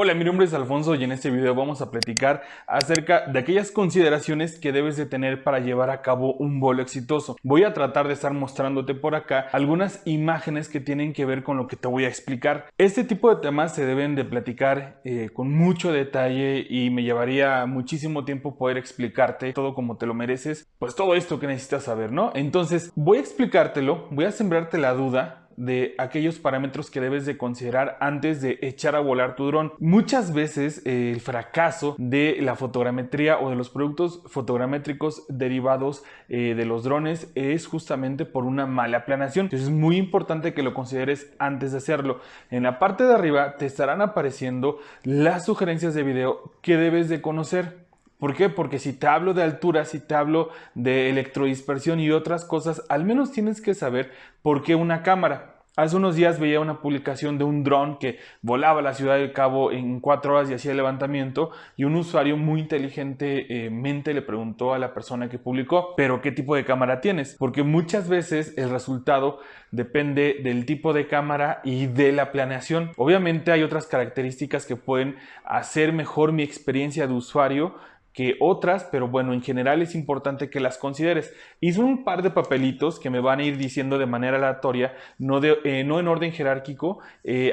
Hola, mi nombre es Alfonso y en este video vamos a platicar acerca de aquellas consideraciones que debes de tener para llevar a cabo un vuelo exitoso. Voy a tratar de estar mostrándote por acá algunas imágenes que tienen que ver con lo que te voy a explicar. Este tipo de temas se deben de platicar con mucho detalle y me llevaría muchísimo tiempo poder explicarte todo como te lo mereces, pues todo esto que necesitas saber, ¿no? Entonces voy a explicártelo, voy a sembrarte la duda de aquellos parámetros que debes de considerar antes de echar a volar tu dron. Muchas veces el fracaso de la fotogrametría o de los productos fotogramétricos derivados de los drones es justamente por una mala planeación. Entonces es muy importante que lo consideres antes de hacerlo. En la parte de arriba te estarán apareciendo las sugerencias de video que debes de conocer. ¿Por qué? Porque si te hablo de altura, si te hablo de electrodispersión y otras cosas, al menos tienes que saber por qué una cámara. Hace unos días veía una publicación de un dron que volaba a la ciudad de Cabo en 4 horas y hacía el levantamiento, y un usuario muy inteligentemente le preguntó a la persona que publicó, ¿pero qué tipo de cámara tienes? Porque muchas veces el resultado depende del tipo de cámara y de la planeación. Obviamente hay otras características que pueden hacer mejor mi experiencia de usuario que otras, pero bueno, en general es importante que las consideres. Hice un par de papelitos que me van a ir diciendo de manera aleatoria, no en orden jerárquico,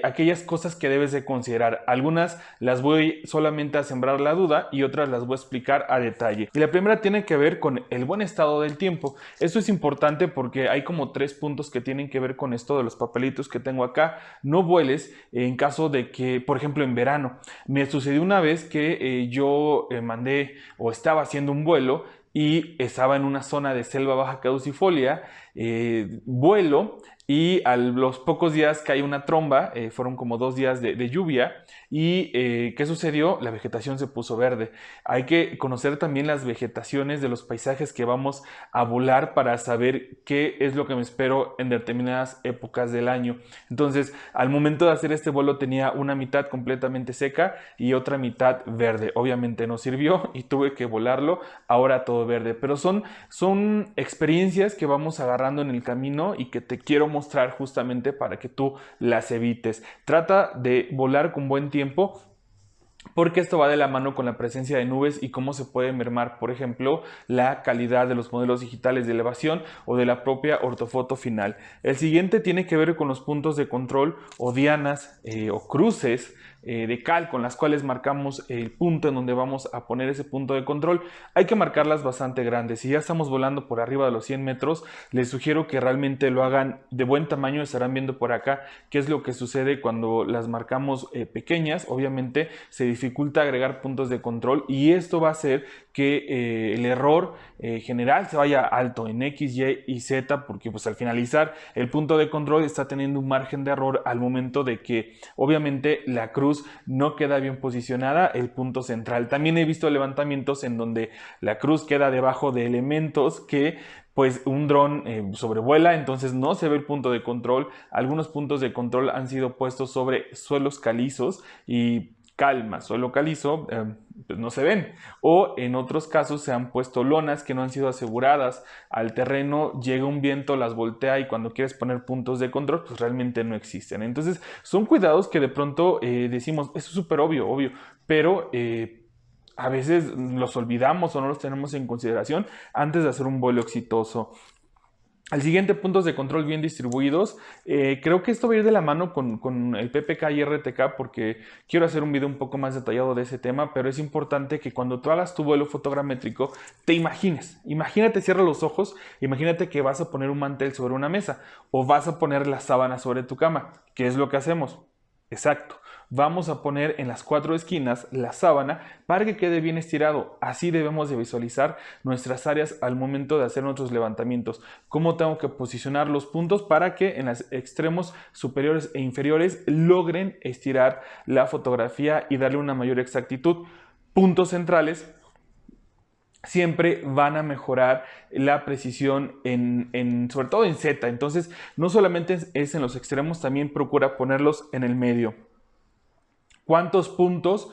aquellas cosas que debes de considerar. Algunas las voy solamente a sembrar la duda y otras las voy a explicar a detalle. Y la primera tiene que ver con el buen estado del tiempo. Esto es importante porque hay como 3 puntos que tienen que ver con esto de los papelitos que tengo acá. No vueles en caso de que, por ejemplo, en verano. Me sucedió una vez que yo mandé o estaba haciendo un vuelo y estaba en una zona de selva baja caducifolia, vuelo, y a los pocos días cae una tromba, fueron como 2 días de lluvia. ¿Y qué sucedió? La vegetación se puso verde. Hay que conocer también las vegetaciones de los paisajes que vamos a volar para saber qué es lo que me espero en determinadas épocas del año. Entonces, al momento de hacer este vuelo tenía una mitad completamente seca y otra mitad verde. Obviamente no sirvió y tuve que volarlo ahora todo verde. Pero son experiencias que vamos agarrando en el camino y que te quiero mostrar justamente para que tú las evites. Trata de volar con buen tiempo, porque esto va de la mano con la presencia de nubes y cómo se puede mermar, por ejemplo, la calidad de los modelos digitales de elevación o de la propia ortofoto final. El siguiente tiene que ver con los puntos de control o dianas o cruces de cal con las cuales marcamos el punto en donde vamos a poner ese punto de control. Hay que marcarlas bastante grandes. Si ya estamos volando por arriba de los 100 metros, les sugiero que realmente lo hagan de buen tamaño. Estarán viendo por acá qué es lo que sucede cuando las marcamos pequeñas. Obviamente se dificulta agregar puntos de control y esto va a hacer que el error general se vaya alto en X, Y y Z, porque pues al finalizar el punto de control está teniendo un margen de error al momento de que obviamente la cruz no queda bien posicionada, el punto central. También he visto levantamientos en donde la cruz queda debajo de elementos que pues un dron sobrevuela, entonces no se ve el punto de control. Algunos puntos de control han sido puestos sobre suelos calizos y calma, suelo calizo, pues no se ven. O en otros casos se han puesto lonas que no han sido aseguradas al terreno, llega un viento, las voltea y cuando quieres poner puntos de control, pues realmente no existen. Entonces son cuidados que de pronto decimos, eso es súper obvio, pero a veces los olvidamos o no los tenemos en consideración antes de hacer un vuelo exitoso. Al siguiente, puntos de control bien distribuidos. Creo que esto va a ir de la mano con el PPK y RTK porque quiero hacer un video un poco más detallado de ese tema, pero es importante que cuando tú hagas tu vuelo fotogramétrico te imagines. Imagínate, cierra los ojos, imagínate que vas a poner un mantel sobre una mesa o vas a poner la sábana sobre tu cama. ¿Qué es lo que hacemos? Exacto. Vamos a poner en las 4 esquinas la sábana para que quede bien estirado. Así debemos de visualizar nuestras áreas al momento de hacer nuestros levantamientos. Cómo tengo que posicionar los puntos para que en los extremos superiores e inferiores logren estirar la fotografía y darle una mayor exactitud. Puntos centrales siempre van a mejorar la precisión sobre todo en Z. Entonces no solamente es en los extremos, también procura ponerlos en el medio. ¿Cuántos puntos?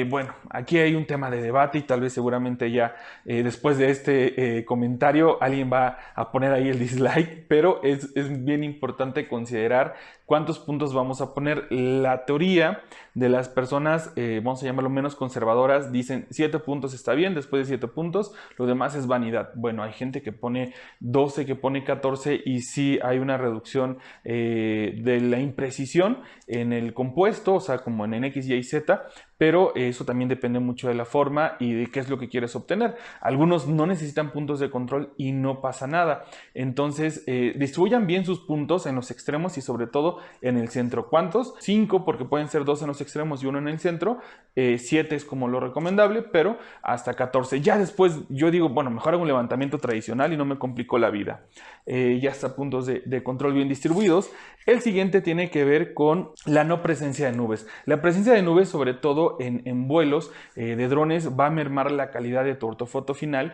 Bueno, aquí hay un tema de debate y tal vez seguramente ya después de este comentario alguien va a poner ahí el dislike, pero es bien importante considerar cuántos puntos vamos a poner. La teoría de las personas, vamos a llamarlo menos conservadoras, dicen 7 puntos está bien, después de 7 puntos, lo demás es vanidad. Bueno, hay gente que pone 12, que pone 14 y sí hay una reducción de la imprecisión en el compuesto, o sea, como en X, Y, Z, pero eso también depende mucho de la forma y de qué es lo que quieres obtener. Algunos no necesitan puntos de control y no pasa nada. Entonces, distribuyan bien sus puntos en los extremos y sobre todo en el centro. ¿Cuántos? 5, porque pueden ser 2 en los extremos y 1 en el centro. 7 es como lo recomendable, pero hasta 14. Ya después yo digo, bueno, mejor hago un levantamiento tradicional y no me complico la vida. Ya está, puntos de control bien distribuidos. El siguiente tiene que ver con la no presencia de nubes. La presencia de nubes, sobre todo en vuelos de drones, va a mermar la calidad de tu ortofoto final.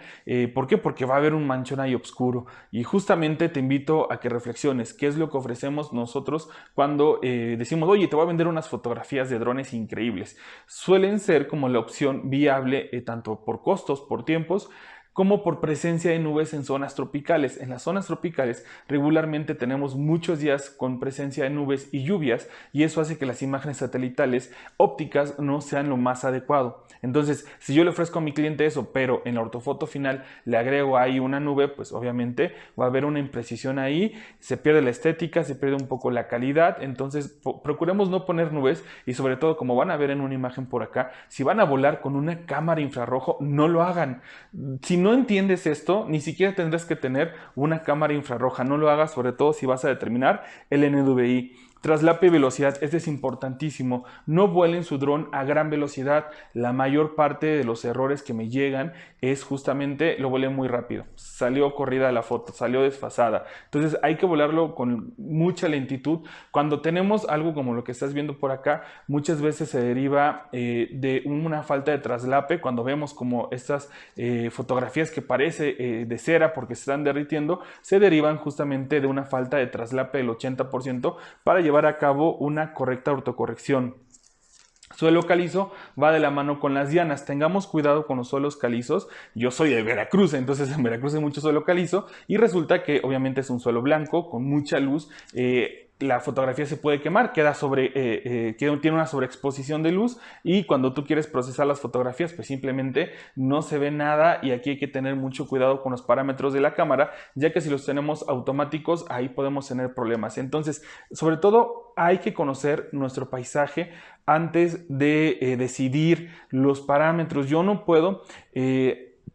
¿Por qué? Porque va a haber un manchón ahí oscuro. Y justamente te invito a que reflexiones qué es lo que ofrecemos nosotros cuando decimos, oye, te voy a vender unas fotografías de drones increíbles. Suelen ser como la opción viable, tanto por costos, por tiempos, como por presencia de nubes en zonas tropicales. En las zonas tropicales regularmente tenemos muchos días con presencia de nubes y lluvias y eso hace que las imágenes satelitales ópticas no sean lo más adecuado. Entonces, si yo le ofrezco a mi cliente eso, pero en la ortofoto final le agrego ahí una nube, pues obviamente va a haber una imprecisión ahí, se pierde la estética, se pierde un poco la calidad. Entonces, procuremos no poner nubes y sobre todo, como van a ver en una imagen por acá, si van a volar con una cámara infrarrojo, no lo hagan. Si no entiendes esto, ni siquiera tendrás que tener una cámara infrarroja. No lo hagas, sobre todo si vas a determinar el NDVI. Traslape y velocidad, este es importantísimo. No vuelen su dron a gran velocidad. La mayor parte de los errores que me llegan es justamente lo volé muy rápido. Salió corrida la foto, salió desfasada. Entonces hay que volarlo con mucha lentitud. Cuando tenemos algo como lo que estás viendo por acá, muchas veces se deriva de una falta de traslape. Cuando vemos como estas fotografías que parece de cera porque se están derritiendo, se derivan justamente de una falta de traslape del 80% para llevar a cabo una correcta autocorrección. Suelo calizo va de la mano con las dianas. Tengamos cuidado con los suelos calizos. Yo soy de Veracruz, entonces en Veracruz hay mucho suelo calizo y resulta que obviamente es un suelo blanco con mucha luz. La fotografía se puede quemar, tiene una sobreexposición de luz y cuando tú quieres procesar las fotografías pues simplemente no se ve nada y aquí hay que tener mucho cuidado con los parámetros de la cámara, ya que si los tenemos automáticos ahí podemos tener problemas. Entonces, sobre todo hay que conocer nuestro paisaje antes de decidir los parámetros. Yo no puedo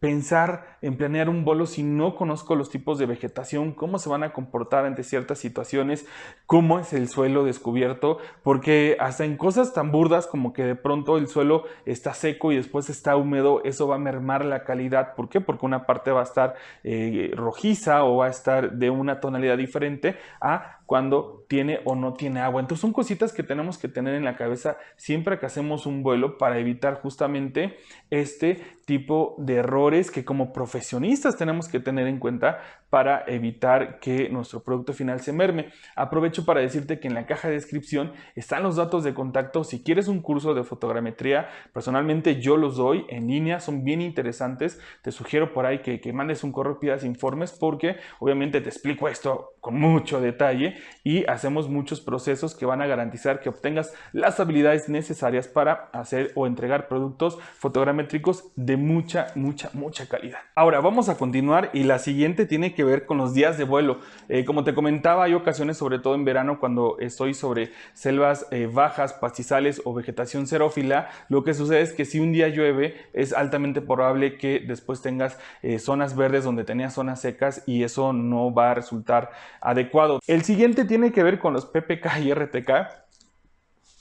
pensar en planear un vuelo si no conozco los tipos de vegetación, cómo se van a comportar ante ciertas situaciones, cómo es el suelo descubierto, porque hasta en cosas tan burdas como que de pronto el suelo está seco y después está húmedo, eso va a mermar la calidad. ¿Por qué? Porque una parte va a estar rojiza o va a estar de una tonalidad diferente a cuando tiene o no tiene agua. Entonces son cositas que tenemos que tener en la cabeza siempre que hacemos un vuelo para evitar justamente este tipo de errores que como profesionistas tenemos que tener en cuenta para evitar que nuestro producto final se merme. Aprovecho para decirte que en la caja de descripción están los datos de contacto. Si quieres un curso de fotogrametría, personalmente yo los doy en línea, son bien interesantes. Te sugiero por ahí que mandes un correo, pidas informes, porque obviamente te explico esto con mucho detalle y hacemos muchos procesos que van a garantizar que obtengas las habilidades necesarias para hacer o entregar productos fotogramétricos de mucha calidad. Ahora vamos a continuar y la siguiente tiene que ver con los días de vuelo. Como te comentaba, hay ocasiones, sobre todo en verano, cuando estoy sobre selvas bajas, pastizales o vegetación xerófila, lo que sucede es que si un día llueve, es altamente probable que después tengas zonas verdes donde tenías zonas secas y eso no va a resultar adecuado. El siguiente tiene que ver con los PPK y RTK.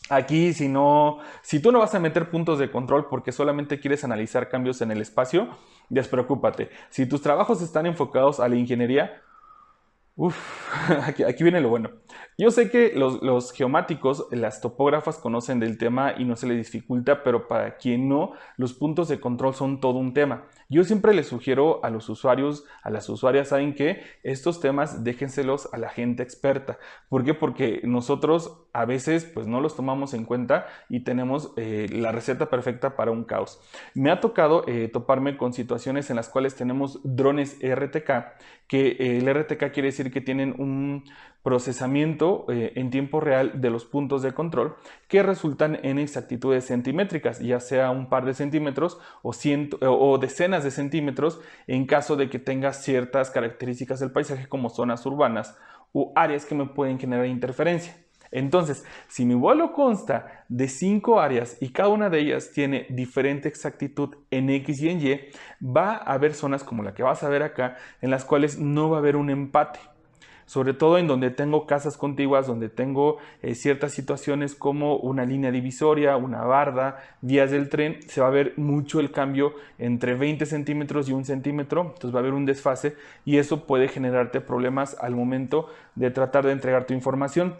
Aquí, si tú no vas a meter puntos de control porque solamente quieres analizar cambios en el espacio, despreocúpate. Si tus trabajos están enfocados a la ingeniería, aquí viene lo bueno. Yo sé que los geomáticos, las topógrafas conocen del tema y no se les dificulta, pero para quien no, los puntos de control son todo un tema. Yo siempre les sugiero a los usuarios, a las usuarias, ¿saben qué? Estos temas déjenselos a la gente experta. ¿Por qué? Porque nosotros a veces pues no los tomamos en cuenta y tenemos la receta perfecta para un caos. Me ha tocado toparme con situaciones en las cuales tenemos drones RTK, que el RTK quiere decir decir que tienen un procesamiento en tiempo real de los puntos de control que resultan en exactitudes centimétricas, ya sea un par de centímetros o decenas de centímetros en caso de que tenga ciertas características del paisaje como zonas urbanas u áreas que me pueden generar interferencia. Entonces, si mi vuelo consta de 5 áreas y cada una de ellas tiene diferente exactitud en X y en Y, va a haber zonas como la que vas a ver acá en las cuales no va a haber un empate. Sobre todo en donde tengo casas contiguas, donde tengo ciertas situaciones como una línea divisoria, una barda, vías del tren, se va a ver mucho el cambio entre 20 centímetros y 1 centímetro, entonces va a haber un desfase y eso puede generarte problemas al momento de tratar de entregar tu información.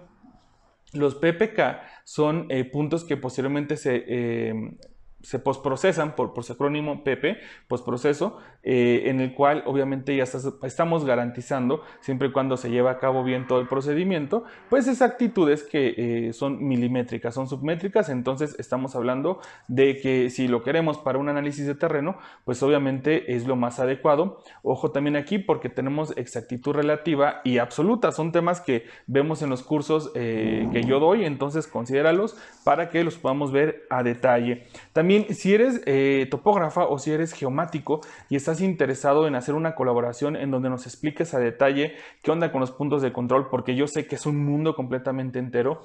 Los PPK son puntos que posteriormente se postprocesan por su acrónimo PP, postproceso, en el cual obviamente ya estamos garantizando, siempre y cuando se lleva a cabo bien todo el procedimiento, pues exactitudes que son milimétricas, son submétricas, entonces estamos hablando de que si lo queremos para un análisis de terreno, pues obviamente es lo más adecuado. Ojo también aquí porque tenemos exactitud relativa y absoluta, son temas que vemos en los cursos que yo doy, entonces considéralos para que los podamos ver a detalle. También si eres topógrafa o si eres geomático y estás interesado en hacer una colaboración en donde nos expliques a detalle qué onda con los puntos de control, porque yo sé que es un mundo completamente entero,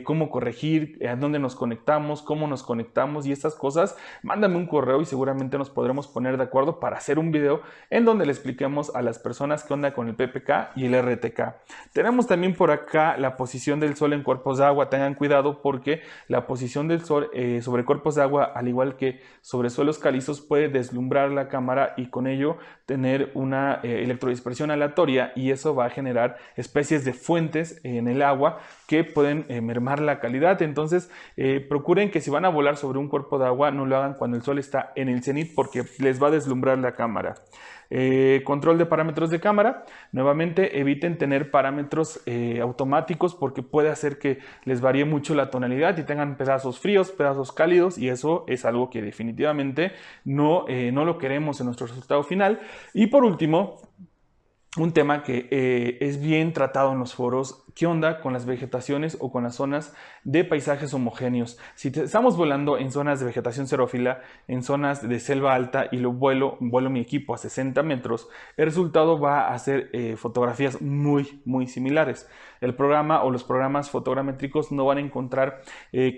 cómo corregir, a dónde nos conectamos, cómo nos conectamos y estas cosas, mándame un correo y seguramente nos podremos poner de acuerdo para hacer un video en donde le expliquemos a las personas qué onda con el PPK y el RTK. Tenemos también por acá la posición del sol en cuerpos de agua. Tengan cuidado porque la posición del sol sobre cuerpos de agua, al igual que sobre suelos calizos, puede deslumbrar la cámara y con ello tener una electrodispersión aleatoria y eso va a generar especies de fuentes en el agua que pueden mermar la calidad. Entonces procuren que si van a volar sobre un cuerpo de agua no lo hagan cuando el sol está en el cenit porque les va a deslumbrar la cámara. Control de parámetros de cámara. Nuevamente eviten tener parámetros automáticos porque puede hacer que les varíe mucho la tonalidad y tengan pedazos fríos, pedazos cálidos y eso es algo que definitivamente no lo queremos en nuestro resultado final. Y por último, un tema que es bien tratado en los foros, ¿qué onda con las vegetaciones o con las zonas de paisajes homogéneos? Si estamos volando en zonas de vegetación xerófila, en zonas de selva alta y lo vuelo mi equipo a 60 metros, el resultado va a ser fotografías muy similares. El programa o los programas fotogramétricos no van a encontrar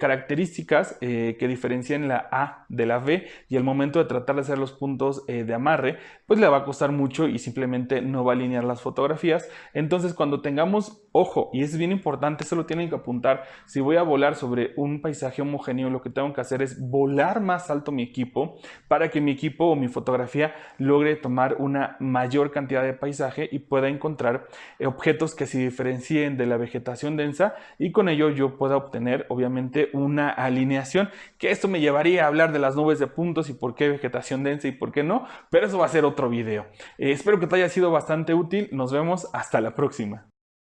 características que diferencien la A de la B y al momento de tratar de hacer los puntos de amarre, pues le va a costar mucho y simplemente no va a alinear las fotografías. Entonces cuando tengamos, ojo, y es bien importante, eso lo tienen que apuntar, si voy a volar sobre un paisaje homogéneo, lo que tengo que hacer es volar más alto mi equipo para que mi equipo o mi fotografía logre tomar una mayor cantidad de paisaje y pueda encontrar objetos que se diferencien de la vegetación densa y con ello yo pueda obtener obviamente una alineación, que esto me llevaría a hablar de las nubes de puntos y por qué vegetación densa y por qué no, pero eso va a ser otro video. Espero que te haya sido bastante útil, nos vemos hasta la próxima.